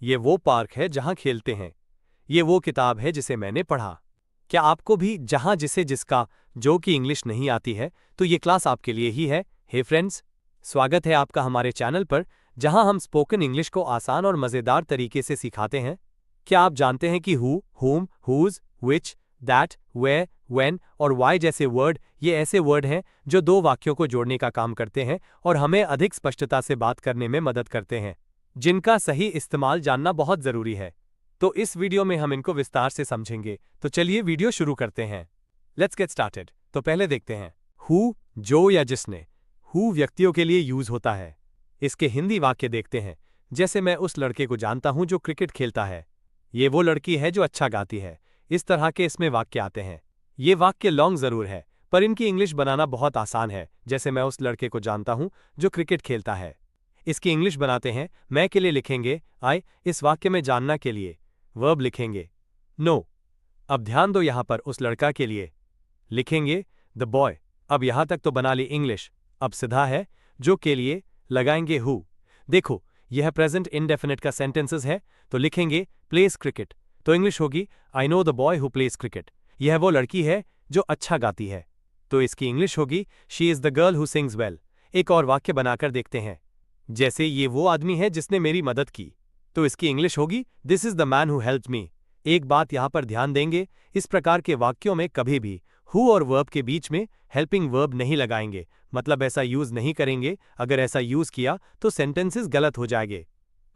ये वो पार्क है जहां खेलते हैं। ये वो किताब है जिसे मैंने पढ़ा। क्या आपको भी जहां जिसे जिसका जो कि इंग्लिश नहीं आती है तो ये क्लास आपके लिए ही है। हे फ्रेंड्स, स्वागत है आपका हमारे चैनल पर जहां हम स्पोकन इंग्लिश को आसान और मज़ेदार तरीके से सिखाते हैं। क्या आप जानते हैं कि who, whom, whose, which, that, where, when और वाई जैसे वर्ड ये ऐसे वर्ड हैं जो दो वाक्यों को जोड़ने का काम करते हैं और हमें अधिक स्पष्टता से बात करने में मदद करते हैं, जिनका सही इस्तेमाल जानना बहुत जरूरी है। तो इस वीडियो में हम इनको विस्तार से समझेंगे। तो चलिए वीडियो शुरू करते हैं। Let's get started. तो पहले देखते हैं हु, जो या जिसने। हु व्यक्तियों के लिए यूज होता है। इसके हिंदी वाक्य देखते हैं। जैसे मैं उस लड़के को जानता हूं जो क्रिकेट खेलता है। ये वो लड़की है जो अच्छा गाती है। इस तरह के इसमें वाक्य आते हैं। ये वाक्य लॉन्ग जरूर है पर इनकी इंग्लिश बनाना बहुत आसान है। जैसे मैं उस लड़के को जानता हूं जो क्रिकेट खेलता है। इसकी इंग्लिश बनाते हैं। मैं के लिए लिखेंगे आई। इस वाक्य में जानना के लिए वर्ब लिखेंगे नो। अब ध्यान दो यहां पर उस लड़का के लिए लिखेंगे द बॉय। अब यहां तक तो बना ली इंग्लिश। अब सीधा है जो के लिए लगाएंगे हु। देखो यह प्रेजेंट इंडेफिनिट का सेंटेंसेस है तो लिखेंगे प्लेस क्रिकेट। तो इंग्लिश होगी I know the boy who plays cricket. यह वो लड़की है जो अच्छा गाती है। तो इसकी इंग्लिश होगी she is the girl who sings well. एक और वाक्य बनाकर देखते हैं। जैसे ये वो आदमी है जिसने मेरी मदद की। तो इसकी इंग्लिश होगी this is the man who helped me. एक बात यहां पर ध्यान देंगे, इस प्रकार के वाक्यों में कभी भी हु और वर्ब के बीच में हेल्पिंग वर्ब नहीं लगाएंगे, मतलब ऐसा यूज नहीं करेंगे। अगर ऐसा यूज किया तो सेंटेंसेस गलत हो जाएंगे।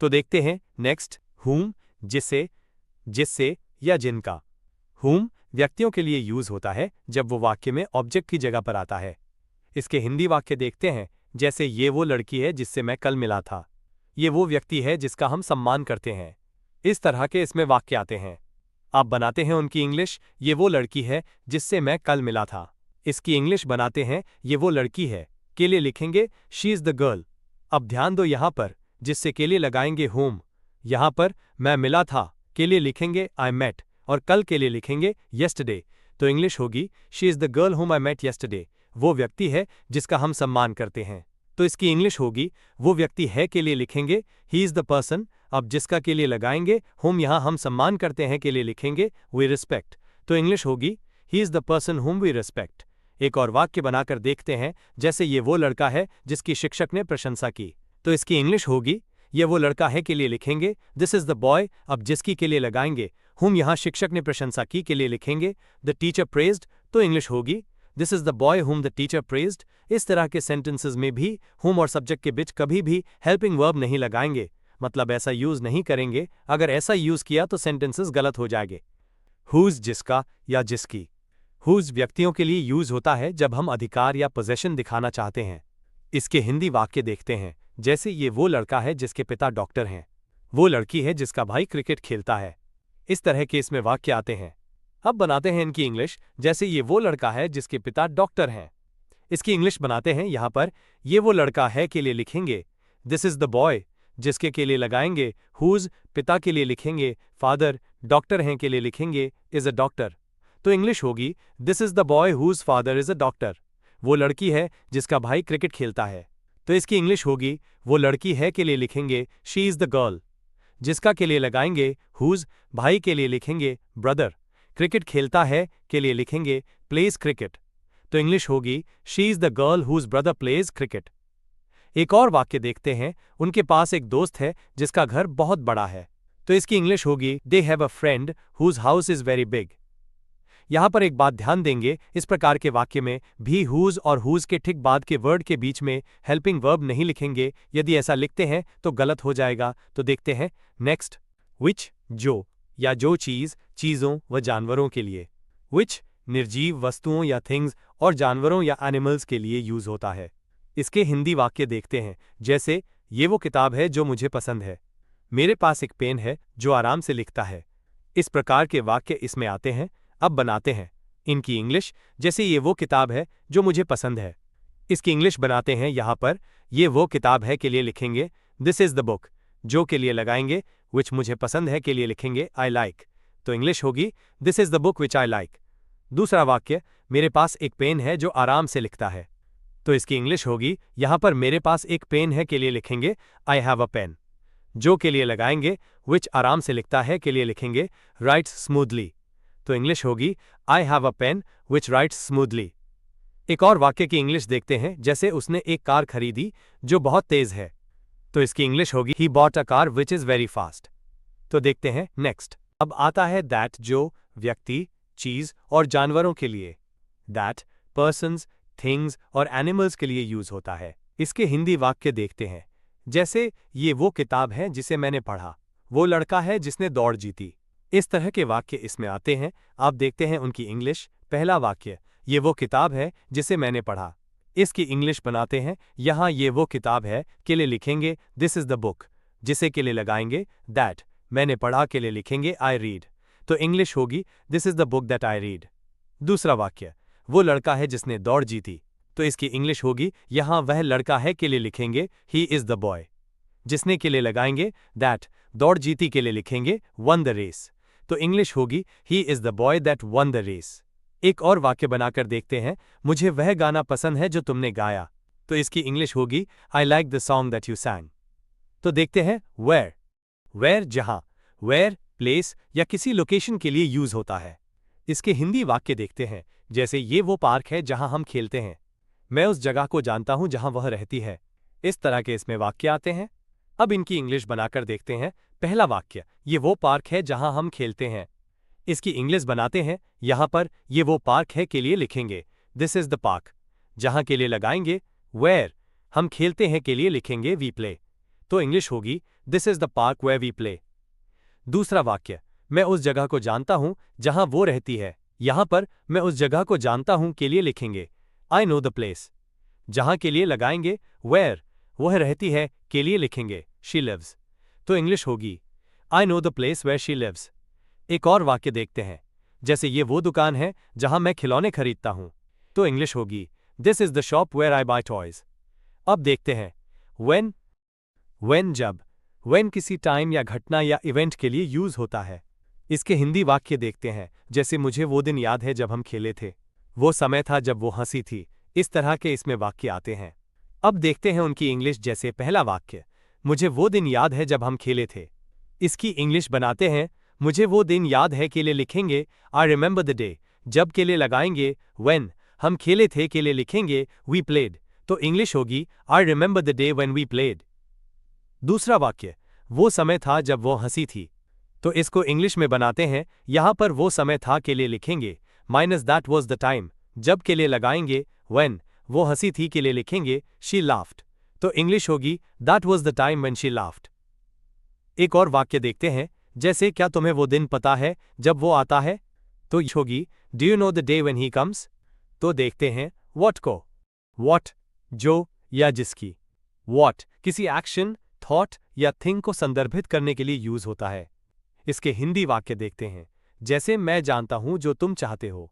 तो देखते हैं नेक्स्ट हुम, जिसे, जिससे या जिनका। हुम व्यक्तियों के लिए यूज होता है जब वो वाक्य में ऑब्जेक्ट की जगह पर आता है। इसके हिंदी वाक्य देखते हैं। जैसे ये वो लड़की है जिससे मैं कल मिला था। ये वो व्यक्ति है जिसका हम सम्मान करते हैं। इस तरह के इसमें वाक्य आते हैं। आप बनाते हैं उनकी इंग्लिश ये वो लड़की है जिससे मैं कल मिला था। इसकी इंग्लिश बनाते हैं ये वो लड़की है के लिए लिखेंगे शी इज द गर्ल। अब ध्यान दो यहां पर जिससे के लिए लगाएंगे होम। यहां पर मैं मिला था के लिए लिखेंगे आई मेट और कल के लिए लिखेंगे येस्टरडे। तो इंग्लिश होगी शी इज द गर्ल हुम आई मेट येस्टरडे। वो व्यक्ति है जिसका हम सम्मान करते हैं। तो इसकी इंग्लिश होगी वो व्यक्ति है के लिए लिखेंगे ही इज द पर्सन। अब जिसका के लिए लगाएंगे हुम यहां हम सम्मान करते हैं के लिए लिखेंगे वी रिस्पेक्ट। तो इंग्लिश होगी he is the person whom we respect. एक और वाक्य बनाकर देखते हैं। जैसे ये वो लड़का है जिसकी शिक्षक ने प्रशंसा की। तो इसकी इंग्लिश होगी ये वो लड़का है के लिए लिखेंगे दिस इज द बॉय। अब जिसकी के लिए लगाएंगे हुम यहां शिक्षक ने प्रशंसा की के लिए लिखेंगे द टीचर प्रेज्ड। तो इंग्लिश होगी this is the boy whom the teacher praised. इस तरह के सेंटेंसेस में भी हुम और सब्जेक्ट के बीच कभी भी हेल्पिंग वर्ब नहीं लगाएंगे, मतलब ऐसा यूज नहीं करेंगे। अगर ऐसा यूज किया तो सेंटेंसेस गलत हो जाएंगे। हुज जिसका या जिसकी। हुज व्यक्तियों के लिए यूज होता है जब हम अधिकार या पोजेशन दिखाना चाहते हैं। इसके हिंदी वाक्य देखते हैं। जैसे ये वो लड़का है जिसके पिता डॉक्टर हैं। वो लड़की है जिसका भाई क्रिकेट खेलता है। इस तरह के इसमें वाक्य आते हैं। अब बनाते हैं इनकी इंग्लिश। जैसे ये वो लड़का है जिसके पिता डॉक्टर हैं। इसकी इंग्लिश बनाते हैं। यहां पर ये वो लड़का है के लिए लिखेंगे दिस इज द बॉय। जिसके के लिए लगाएंगे हुज। पिता के लिए लिखेंगे फादर। डॉक्टर हैं के लिए लिखेंगे इज अ डॉक्टर। तो इंग्लिश होगी this is the boy whose father is a doctor. वो लड़की है जिसका भाई क्रिकेट खेलता है। तो इसकी इंग्लिश होगी वो लड़की है के लिए लिखेंगे शी इज द गर्ल। जिसका के लिए लगाएंगे हुज। भाई के लिए लिखेंगे ब्रदर। क्रिकेट खेलता है के लिए लिखेंगे प्लेज क्रिकेट। तो इंग्लिश होगी she is the girl whose brother plays cricket. एक और वाक्य देखते हैं। उनके पास एक दोस्त है जिसका घर बहुत बड़ा है। तो इसकी इंग्लिश होगी they have a friend whose house is very big. यहां पर एक बात ध्यान देंगे, इस प्रकार के वाक्य में भी हुज और हुज के ठीक बाद के वर्ड के बीच में हेल्पिंग वर्ब नहीं लिखेंगे। यदि ऐसा लिखते हैं तो गलत हो जाएगा। तो देखते हैं नेक्स्ट विच, जो या जो चीज, चीजों व जानवरों के लिए। विच निर्जीव वस्तुओं या थिंग्स और जानवरों या एनिमल्स के लिए यूज होता है। इसके हिंदी वाक्य देखते हैं। जैसे ये वो किताब है जो मुझे पसंद है। मेरे पास एक पेन है जो आराम से लिखता है। इस प्रकार के वाक्य इसमें आते हैं। अब बनाते हैं इनकी इंग्लिश। जैसे ये वो किताब है जो मुझे पसंद है। इसकी इंग्लिश बनाते हैं। यहां पर ये वो किताब है के लिए लिखेंगे दिस इज द बुक। जो के लिए लगाएंगे विच मुझे पसंद है के लिए लिखेंगे आई लाइक। तो इंग्लिश होगी this is the book which I like. दूसरा वाक्य मेरे पास एक पेन है जो आराम से लिखता है। तो इसकी इंग्लिश होगी यहां पर मेरे पास एक पेन है के लिए लिखेंगे आई हैव अ पेन। जो के लिए लगाएंगे which आराम से लिखता है के लिए लिखेंगे writes smoothly। तो इंग्लिश होगी I have a pen which writes smoothly। एक और वाक्य की इंग्लिश देखते हैं, जैसे उसने एक कार खरीदी जो बहुत तेज है। तो इसकी इंग्लिश होगी He bought a car which is very fast। तो देखते हैं नेक्स्ट। अब आता है that, जो व्यक्ति, चीज और जानवरों के लिए that, persons, things और animals के लिए यूज होता है। इसके हिंदी वाक्य देखते हैं, जैसे ये वो किताब है जिसे मैंने पढ़ा, वो लड़का है जिसने दौड़ जीती। इस तरह के वाक्य इसमें आते हैं। आप देखते हैं उनकी इंग्लिश। पहला वाक्य, ये वो किताब है जिसे मैंने पढ़ा। इसकी इंग्लिश बनाते हैं। यहाँ ये वो किताब है के लिए लिखेंगे दिस इज द बुक, जिसे के लिए लगाएंगे दैट, मैंने पढ़ा के लिए लिखेंगे आई रीड। तो इंग्लिश होगी this is the book that I read. दूसरा वाक्य, वो लड़का है जिसने दौड़ जीती। तो इसकी इंग्लिश होगी यहाँ वह लड़का है के लिए लिखेंगे ही इज द बॉय, जिसने के लिए लगाएंगे दैट, दौड़ जीती के लिए लिखेंगे वन द रेस। तो इंग्लिश होगी he is the boy that won the race. एक और वाक्य बनाकर देखते हैं, मुझे वह गाना पसंद है जो तुमने गाया। तो इसकी इंग्लिश होगी I like the song that you सैंग। तो देखते हैं वेयर। वेयर जहां, वेयर प्लेस या किसी लोकेशन के लिए यूज होता है। इसके हिंदी वाक्य देखते हैं, जैसे ये वो पार्क है जहां हम खेलते हैं, मैं उस जगह को जानता हूं जहां वह रहती है। इस तरह के इसमें वाक्य आते हैं। अब इनकी इंग्लिश बनाकर देखते हैं। पहला वाक्य, ये वो पार्क है जहां हम खेलते हैं। इसकी इंग्लिश बनाते हैं। यहां पर ये वो पार्क है के लिए लिखेंगे दिस इज द पार्क, जहां के लिए लगाएंगे वेयर, हम खेलते हैं के लिए लिखेंगे वी प्ले। तो इंग्लिश होगी this is the park where we play. दूसरा वाक्य, मैं उस जगह को जानता हूं जहां वो रहती है। यहां पर मैं उस जगह को जानता हूं के लिए लिखेंगे आई नो द प्लेस, जहां के लिए लगाएंगे वेयर, वह रहती है के लिए लिखेंगे शी लिव्स। तो इंग्लिश होगी I know the place where she lives. एक और वाक्य देखते हैं, जैसे ये वो दुकान है जहां मैं खिलौने खरीदता हूं। तो इंग्लिश होगी this is the shop where I buy toys. अब देखते हैं व्हेन। व्हेन जब, व्हेन किसी टाइम या घटना या इवेंट के लिए यूज होता है। इसके हिंदी वाक्य देखते हैं, जैसे मुझे वो दिन याद है जब हम खेले थे, वो समय था जब वो हंसी थी। इस तरह के इसमें वाक्य आते हैं। अब देखते हैं उनकी इंग्लिश। जैसे पहला वाक्य, मुझे वो दिन याद है जब हम खेले थे। इसकी इंग्लिश बनाते हैं। मुझे वो दिन याद है के लिए लिखेंगे आई रिमेंबर द डे, जब के लिए लगाएंगे व्हेन, हम खेले थे के लिए लिखेंगे वी प्लेड। तो इंग्लिश होगी I remember the day when we played. दूसरा वाक्य, वो समय था जब वो हंसी थी। तो इसको इंग्लिश में बनाते हैं। यहां पर वो समय था के लिए लिखेंगे minus that was the time, जब के लिए लगाएंगे व्हेन, वो हंसी थी के लिए लिखेंगे शी लाफ्ड। तो इंग्लिश होगी that was the time when she laughed. एक और वाक्य देखते हैं, जैसे क्या तुम्हें वो दिन पता है जब वो आता है। तो ये होगी do you know the day when he comes. तो देखते हैं व्हाट को। व्हाट जो या जिसकी। व्हाट किसी एक्शन, थॉट या थिंग को संदर्भित करने के लिए यूज होता है। इसके हिंदी वाक्य देखते हैं, जैसे मैं जानता हूं जो तुम चाहते हो,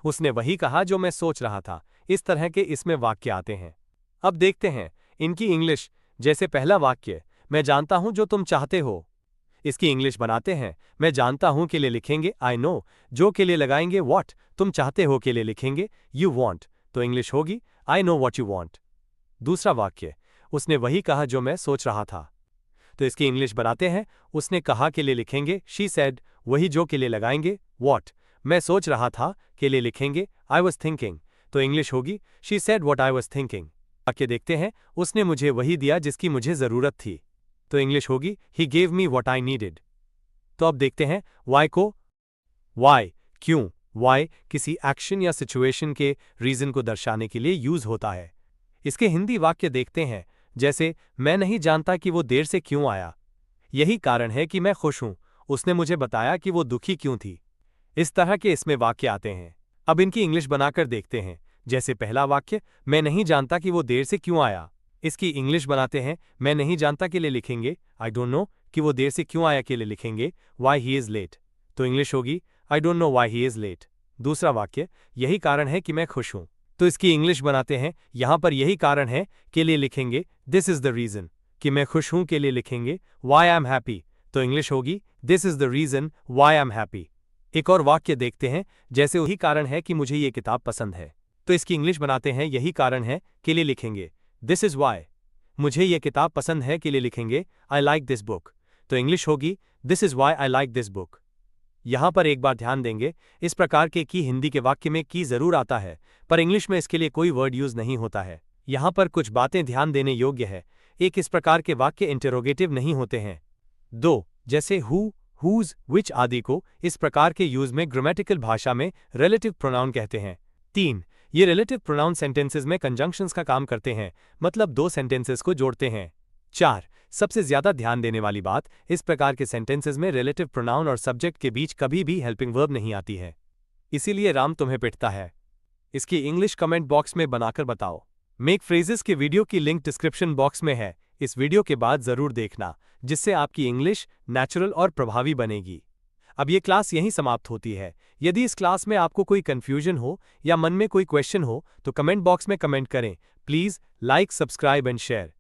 उसने वही कहा जो मैं सोच रहा था। इस तरह के इसमें वाक्य आते हैं। अब देखते हैं इनकी इंग्लिश। जैसे पहला वाक्य, मैं जानता हूं जो तुम चाहते हो। इसकी इंग्लिश बनाते हैं। मैं जानता हूं के लिए लिखेंगे आई नो, जो के लिए लगाएंगे व्हाट, तुम चाहते हो के लिए लिखेंगे यू वांट। तो इंग्लिश होगी I know what you want. दूसरा वाक्य, उसने वही कहा जो मैं सोच रहा था। तो इसकी इंग्लिश बनाते हैं। उसने कहा के लिए लिखेंगे शी सेड, वही जो के लिए लगाएंगे व्हाट, मैं सोच रहा था के लिए लिखेंगे आई वॉज थिंकिंग। तो इंग्लिश होगी she said what I was thinking. वाक्य देखते हैं, उसने मुझे वही दिया जिसकी मुझे जरूरत थी। तो इंग्लिश होगी he gave me what I needed. तो अब देखते हैं वाई को। वाई क्यों। वाई किसी एक्शन या सिचुएशन के रीजन को दर्शाने के लिए यूज होता है। इसके हिंदी वाक्य देखते हैं, जैसे मैं नहीं जानता कि वो देर से क्यों आया, यही कारण है कि मैं खुश हूं, उसने मुझे बताया कि वो दुखी क्यों थी। इस तरह के इसमें वाक्य आते हैं। अब इनकी इंग्लिश बनाकर देखते हैं। जैसे पहला वाक्य, मैं नहीं जानता कि वो देर से क्यों आया। इसकी इंग्लिश बनाते हैं। मैं नहीं जानता के लिए लिखेंगे आई डोंट नो, कि वो देर से क्यों आया के लिए लिखेंगे वाई ही इज लेट। तो इंग्लिश होगी I don't know why he is late. दूसरा वाक्य, यही कारण है कि मैं खुश हूं। तो इसकी इंग्लिश बनाते हैं। यहां पर यही कारण है के लिए लिखेंगे दिस इज द रीजन, कि मैं खुश हूं के लिए लिखेंगे वाई आई एम हैप्पी। तो इंग्लिश होगी this is the reason why I am happy. एक और वाक्य देखते हैं, जैसे वही कारण है कि मुझे ये किताब पसंद है। तो इसकी इंग्लिश बनाते हैं। यही कारण है के लिए लिखेंगे दिस इज वाई। मुझे ये किताब पसंद है के लिए लिखेंगे आई लाइक दिस बुक, तो इंग्लिश होगी this is why I like this book. यहाँ पर एक बार ध्यान देंगे, इस प्रकार के की हिंदी के वाक्य में की जरूर आता है, पर इंग्लिश में इसके लिए कोई वर्ड यूज नहीं होता है। यहाँ पर कुछ बातें ध्यान देने योग्य है। एक, इस प्रकार के वाक्य इंटेरोगेटिव नहीं होते हैं। 2, जैसे हु, हुज, विच आदि को इस प्रकार के यूज में ग्रामेटिकल भाषा में रिलेटिव प्रोनाउन कहते हैं। 3, ये रिलेटिव प्रोनाउन सेंटेंसेस में कंजंक्शंस का काम करते हैं, मतलब दो सेंटेंसेस को जोड़ते हैं। 4, सबसे ज्यादा ध्यान देने वाली बात, इस प्रकार के सेंटेंसेस में रिलेटिव प्रोनाउन और सब्जेक्ट के बीच कभी भी हेल्पिंग वर्ब नहीं आती है। इसीलिए राम तुम्हें पिटता है। इसकी इंग्लिश कमेंट बॉक्स में बनाकर बताओ। मेक फ्रेजेस के वीडियो की लिंक डिस्क्रिप्शन बॉक्स में है, इस वीडियो के बाद जरूर देखना, जिससे आपकी इंग्लिश नेचुरल और प्रभावी बनेगी। अब ये क्लास यहीं समाप्त होती है। यदि इस क्लास में आपको कोई कंफ्यूजन हो या मन में कोई क्वेश्चन हो तो कमेंट बॉक्स में कमेंट करें। Please like, subscribe and share.